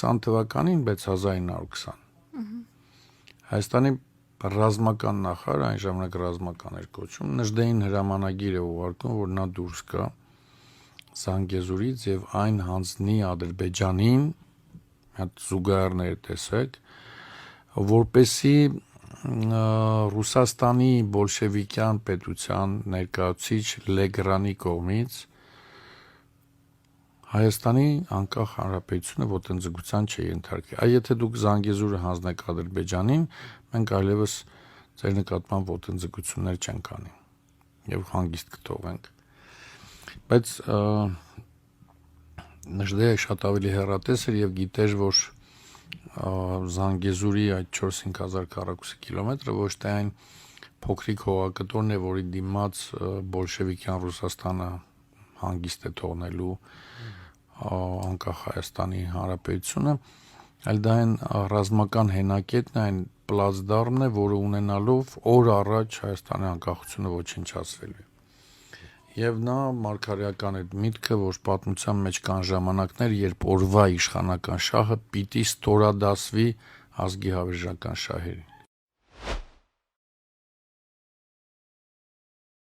1920 թվականին, բայց 1920 Հայաստանի ռազմական նախարար, այն ժամանակ ռազմական էր կոչում, Նժդեին հրամանագիր է ուղարկում, որ նա դուրս գա Զանգեզուրից եւ այն հանձնի Ադրբեջանին, հատ զուգահեռներ տեսեք, որպեսի Ռուսաստանի բոլշևիկյան պետության ներկայացուցիչ Լեգրանի կողմից Հայաստանի անկախ հանրապետությունը ոտնձգության չի ենթարկվի։ Այ եթե դուք Զանգեզուրը հանձնեք Ադրբեջանին, մենք այլևս ձեր նկատմամբ ոտնձգություններ չենք անի եւ հանգիստ կթողենք։ Բայց Նժդեը շատ ավելի հեռատես էր եւ գիտեր, որ Զանգեզուրի այդ 4-5 հազար քառակուսի կիլոմետրը ոչ թե այն փոքրիկ հողակտորն է, որի դիմաց բոլշևիկյան Ռուսաստանը հանգիստ է թողնելու անկախ Հայաստանի Հանրապետությունը, այլ դա այն ռազմական հենակետն է, այն պլացդարմն է, որը ունենալով օր առաջ Հայաստանի անկախությունը ոչնչացվելու է։ Եվ նա մարգարեական այդ միտքը, որ պատմության մեջ կան ժամանակներ, երբ օրվա իշխանական շահը պիտի ստորադասվի ազգի հավերժական շահերի։